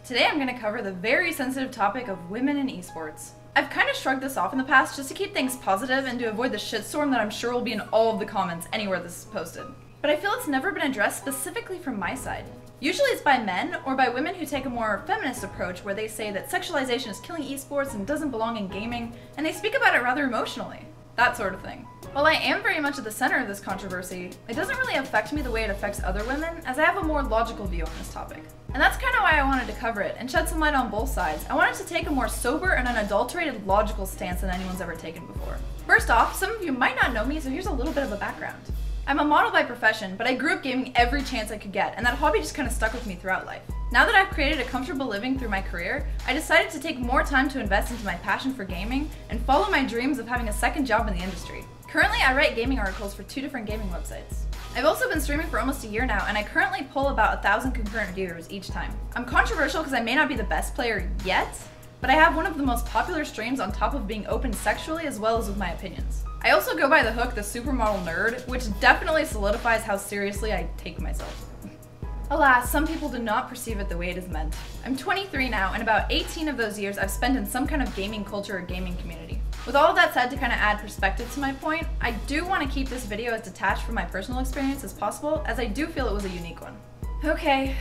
Today I'm going to cover the very sensitive topic of women in esports. I've kind of shrugged this off in the past just to keep things positive and to avoid the shitstorm that I'm sure will be in all of the comments anywhere this is posted. But I feel it's never been addressed specifically from my side. Usually it's by men or by women who take a more feminist approach where they say that sexualization is killing esports and doesn't belong in gaming, and they speak about it rather emotionally. That sort of thing. While I am very much at the center of this controversy, it doesn't really affect me the way it affects other women, as I have a more logical view on this topic. And that's kind of why I wanted to cover it and shed some light on both sides. I wanted to take a more sober and unadulterated logical stance than anyone's ever taken before. First off, some of you might not know me, so here's a little bit of a background. I'm a model by profession, but I grew up gaming every chance I could get, and that hobby just kind of stuck with me throughout life. Now that I've created a comfortable living through my career, I decided to take more time to invest into my passion for gaming and follow my dreams of having a second job in the industry. Currently, I write gaming articles for 2 different gaming websites. I've also been streaming for almost a year now, and I currently pull about 1,000 concurrent viewers each time. I'm controversial because I may not be the best player yet, but I have one of the most popular streams on top of being open sexually as well as with my opinions. I also go by the hook the supermodel nerd, which definitely solidifies how seriously I take myself. Alas, some people do not perceive it the way it is meant. I'm 23 now, and about 18 of those years I've spent in some kind of gaming culture or gaming community. With all of that said, to kind of add perspective to my point, I do want to keep this video as detached from my personal experience as possible, as I do feel it was a unique one. Okay,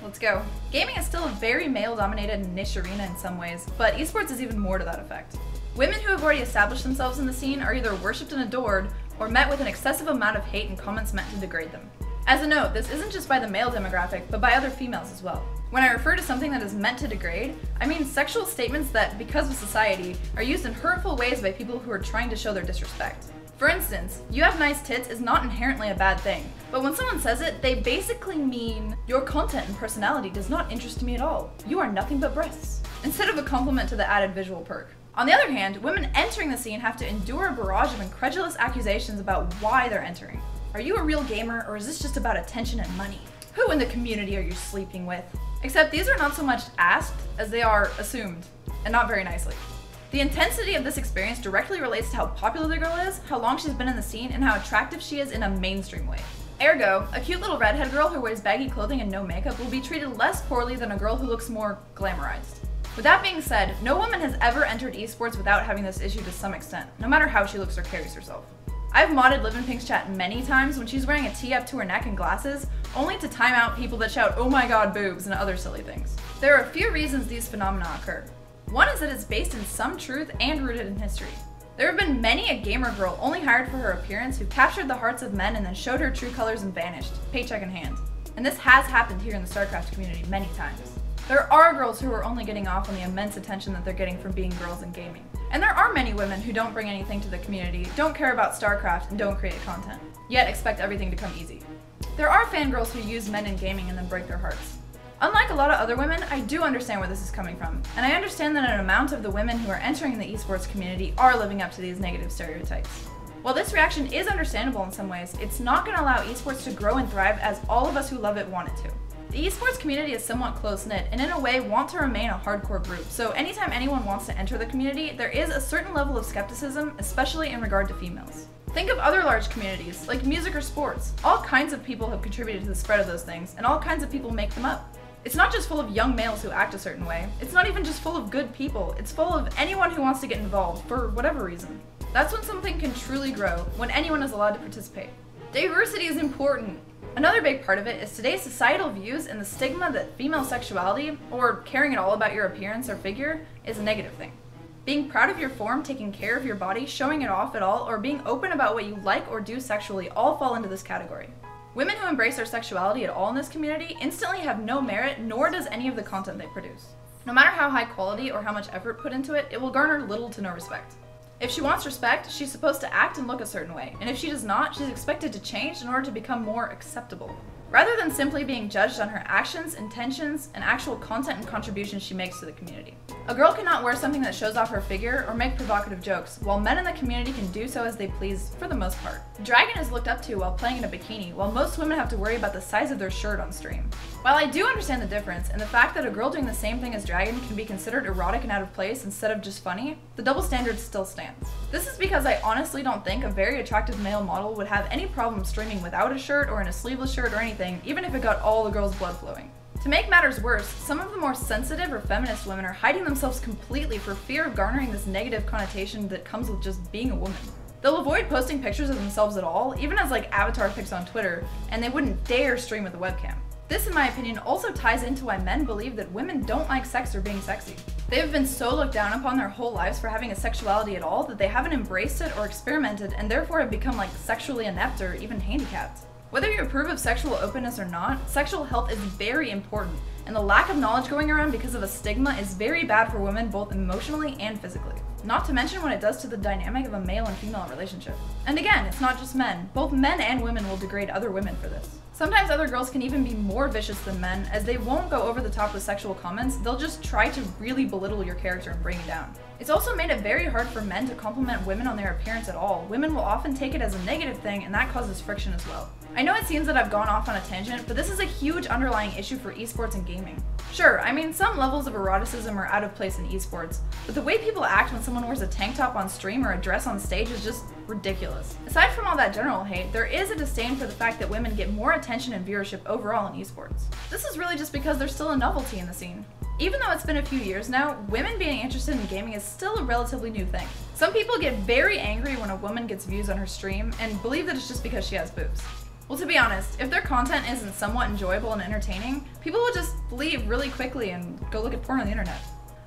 let's go. Gaming is still a very male-dominated niche arena in some ways, but esports is even more to that effect. Women who have already established themselves in the scene are either worshipped and adored, or met with an excessive amount of hate and comments meant to degrade them. As a note, this isn't just by the male demographic, but by other females as well. When I refer to something that is meant to degrade, I mean sexual statements that, because of society, are used in hurtful ways by people who are trying to show their disrespect. For instance, "you have nice tits" is not inherently a bad thing, but when someone says it, they basically mean, "your content and personality does not interest me at all. You are nothing but breasts," instead of a compliment to the added visual perk. On the other hand, women entering the scene have to endure a barrage of incredulous accusations about why they're entering. Are you a real gamer, or is this just about attention and money? Who in the community are you sleeping with? Except these are not so much asked as they are assumed, and not very nicely. The intensity of this experience directly relates to how popular the girl is, how long she's been in the scene, and how attractive she is in a mainstream way. Ergo, a cute little redhead girl who wears baggy clothing and no makeup will be treated less poorly than a girl who looks more glamorized. With that being said, no woman has ever entered esports without having this issue to some extent, no matter how she looks or carries herself. I've modded Live in Pink's chat many times when she's wearing a tee up to her neck and glasses, only to time out people that shout "oh my god, boobs" and other silly things. There are a few reasons these phenomena occur. One is that it's based in some truth and rooted in history. There have been many a gamer girl only hired for her appearance who captured the hearts of men and then showed her true colors and vanished, paycheck in hand. And this has happened here in the StarCraft community many times. There are girls who are only getting off on the immense attention that they're getting from being girls in gaming. And there are many women who don't bring anything to the community, don't care about StarCraft, and don't create content, yet expect everything to come easy. There are fangirls who use men in gaming and then break their hearts. Unlike a lot of other women, I do understand where this is coming from, and I understand that an amount of the women who are entering the esports community are living up to these negative stereotypes. While this reaction is understandable in some ways, it's not going to allow esports to grow and thrive as all of us who love it want it to. The esports community is somewhat close-knit and in a way want to remain a hardcore group, so anytime anyone wants to enter the community, there is a certain level of skepticism, especially in regard to females. Think of other large communities, like music or sports. All kinds of people have contributed to the spread of those things, and all kinds of people make them up. It's not just full of young males who act a certain way. It's not even just full of good people. It's full of anyone who wants to get involved, for whatever reason. That's when something can truly grow, when anyone is allowed to participate. Diversity is important. Another big part of it is today's societal views and the stigma that female sexuality, or caring at all about your appearance or figure, is a negative thing. Being proud of your form, taking care of your body, showing it off at all, or being open about what you like or do sexually all fall into this category. Women who embrace their sexuality at all in this community instantly have no merit, nor does any of the content they produce. No matter how high quality or how much effort put into it, it will garner little to no respect. If she wants respect, she's supposed to act and look a certain way, and if she does not, she's expected to change in order to become more acceptable. Rather than simply being judged on her actions, intentions, and actual content and contributions she makes to the community. A girl cannot wear something that shows off her figure or make provocative jokes, while men in the community can do so as they please for the most part. Dragon is looked up to while playing in a bikini, while most women have to worry about the size of their shirt on stream. While I do understand the difference, and the fact that a girl doing the same thing as Dragon can be considered erotic and out of place instead of just funny, the double standard still stands. This is because I honestly don't think a very attractive male model would have any problem streaming without a shirt or in a sleeveless shirt or anything, even if it got all the girls' blood flowing. To make matters worse, some of the more sensitive or feminist women are hiding themselves completely for fear of garnering this negative connotation that comes with just being a woman. They'll avoid posting pictures of themselves at all, even as like avatar pics on Twitter, and they wouldn't dare stream with a webcam. This, in my opinion, also ties into why men believe that women don't like sex or being sexy. They have been so looked down upon their whole lives for having a sexuality at all that they haven't embraced it or experimented, and therefore have become like sexually inept or even handicapped. Whether you approve of sexual openness or not, sexual health is very important, and the lack of knowledge going around because of a stigma is very bad for women both emotionally and physically. Not to mention what it does to the dynamic of a male and female relationship. And again, it's not just men. Both men and women will degrade other women for this. Sometimes other girls can even be more vicious than men, as they won't go over the top with sexual comments, they'll just try to really belittle your character and bring you down. It's also made it very hard for men to compliment women on their appearance at all. Women will often take it as a negative thing, and that causes friction as well. I know it seems that I've gone off on a tangent, but this is a huge underlying issue for esports and gaming. Sure, I mean, some levels of eroticism are out of place in esports, but the way people act when someone wears a tank top on stream or a dress on stage is just ridiculous. Aside from all that general hate, there is a disdain for the fact that women get more attention and viewership overall in esports. This is really just because there's still a novelty in the scene. Even though it's been a few years now, women being interested in gaming is still a relatively new thing. Some people get very angry when a woman gets views on her stream and believe that it's just because she has boobs. Well, to be honest, if their content isn't somewhat enjoyable and entertaining, people will just leave really quickly and go look at porn on the internet.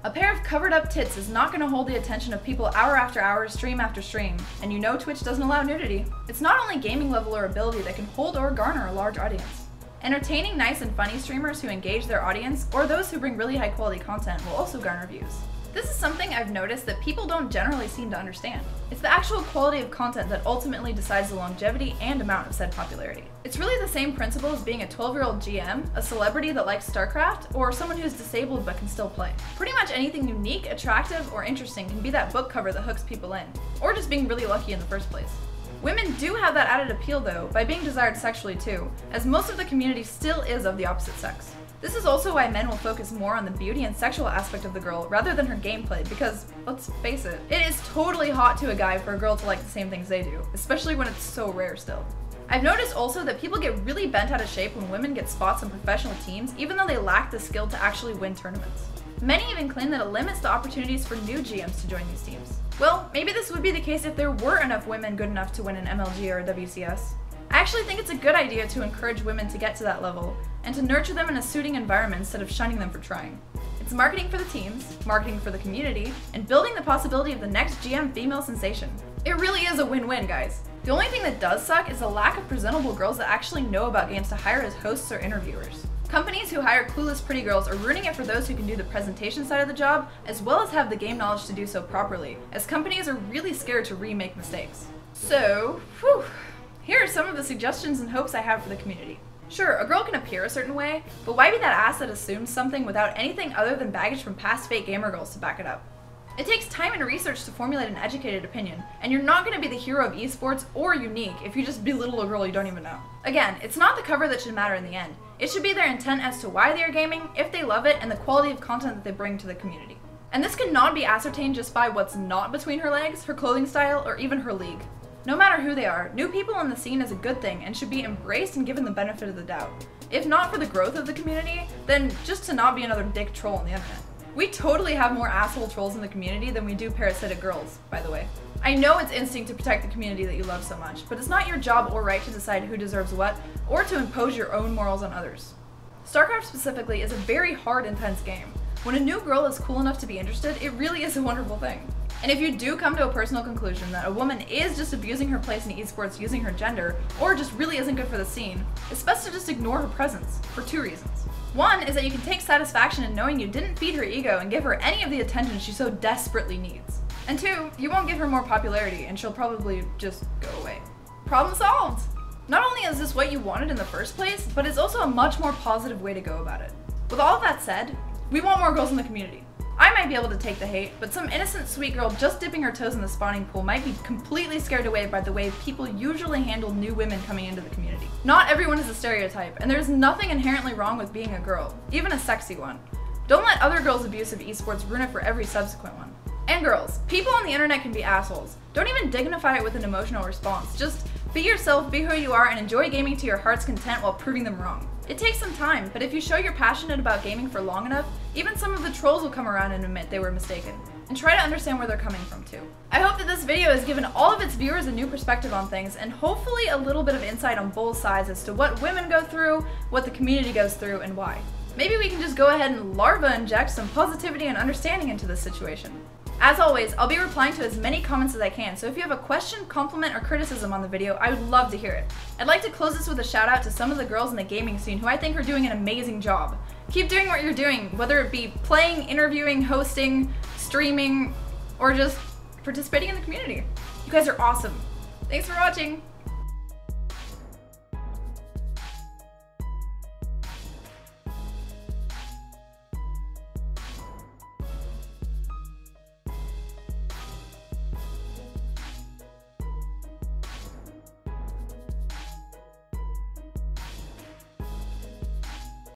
A pair of covered up tits is not going to hold the attention of people hour after hour, stream after stream, and you know Twitch doesn't allow nudity. It's not only gaming level or ability that can hold or garner a large audience. Entertaining, nice, and funny streamers who engage their audience, or those who bring really high quality content, will also garner views. This is something I've noticed that people don't generally seem to understand. It's the actual quality of content that ultimately decides the longevity and amount of said popularity. It's really the same principle as being a 12-year-old GM, a celebrity that likes StarCraft, or someone who's disabled but can still play. Pretty much anything unique, attractive, or interesting can be that book cover that hooks people in, or just being really lucky in the first place. Women do have that added appeal though, by being desired sexually too, as most of the community still is of the opposite sex. This is also why men will focus more on the beauty and sexual aspect of the girl rather than her gameplay, because, let's face it, it is totally hot to a guy for a girl to like the same things they do, especially when it's so rare still. I've noticed also that people get really bent out of shape when women get spots on professional teams, even though they lack the skill to actually win tournaments. Many even claim that it limits the opportunities for new GMs to join these teams. Well, maybe this would be the case if there were enough women good enough to win an MLG or a WCS. I actually think it's a good idea to encourage women to get to that level, and to nurture them in a suiting environment instead of shunning them for trying. It's marketing for the teams, marketing for the community, and building the possibility of the next GM female sensation. It really is a win-win, guys. The only thing that does suck is the lack of presentable girls that actually know about games to hire as hosts or interviewers. Companies who hire clueless pretty girls are ruining it for those who can do the presentation side of the job, as well as have the game knowledge to do so properly, as companies are really scared to remake mistakes. So, here are some of the suggestions and hopes I have for the community. Sure, a girl can appear a certain way, but why be that ass that assumes something without anything other than baggage from past fake gamer girls to back it up? It takes time and research to formulate an educated opinion, and you're not going to be the hero of esports or unique if you just belittle a girl you don't even know. Again, it's not the cover that should matter in the end. It should be their intent as to why they are gaming, if they love it, and the quality of content that they bring to the community. And this cannot be ascertained just by what's not between her legs, her clothing style, or even her league. No matter who they are, new people in the scene is a good thing and should be embraced and given the benefit of the doubt. If not for the growth of the community, then just to not be another dick troll on the internet. We totally have more asshole trolls in the community than we do parasitic girls, by the way. I know it's instinct to protect the community that you love so much, but it's not your job or right to decide who deserves what, or to impose your own morals on others. StarCraft specifically is a very hard, intense game. When a new girl is cool enough to be interested, it really is a wonderful thing. And if you do come to a personal conclusion that a woman is just abusing her place in esports using her gender, or just really isn't good for the scene, it's best to just ignore her presence, for two reasons. One is that you can take satisfaction in knowing you didn't feed her ego and give her any of the attention she so desperately needs. And two, you won't give her more popularity and she'll probably just go away. Problem solved! Not only is this what you wanted in the first place, but it's also a much more positive way to go about it. With all of that said, we want more girls in the community. I might be able to take the hate, but some innocent sweet girl just dipping her toes in the spawning pool might be completely scared away by the way people usually handle new women coming into the community. Not everyone is a stereotype, and there's nothing inherently wrong with being a girl, even a sexy one. Don't let other girls' abuse of esports ruin it for every subsequent one. And girls, people on the internet can be assholes. Don't even dignify it with an emotional response. Just be yourself, be who you are, and enjoy gaming to your heart's content while proving them wrong. It takes some time, but if you show you're passionate about gaming for long enough, even some of the trolls will come around and admit they were mistaken. And try to understand where they're coming from too. I hope that this video has given all of its viewers a new perspective on things, and hopefully a little bit of insight on both sides as to what women go through, what the community goes through, and why. Maybe we can just go ahead and larva inject some positivity and understanding into this situation. As always, I'll be replying to as many comments as I can, so if you have a question, compliment, or criticism on the video, I would love to hear it. I'd like to close this with a shout out to some of the girls in the gaming scene who I think are doing an amazing job. Keep doing what you're doing, whether it be playing, interviewing, hosting, streaming, or just participating in the community. You guys are awesome. Thanks for watching!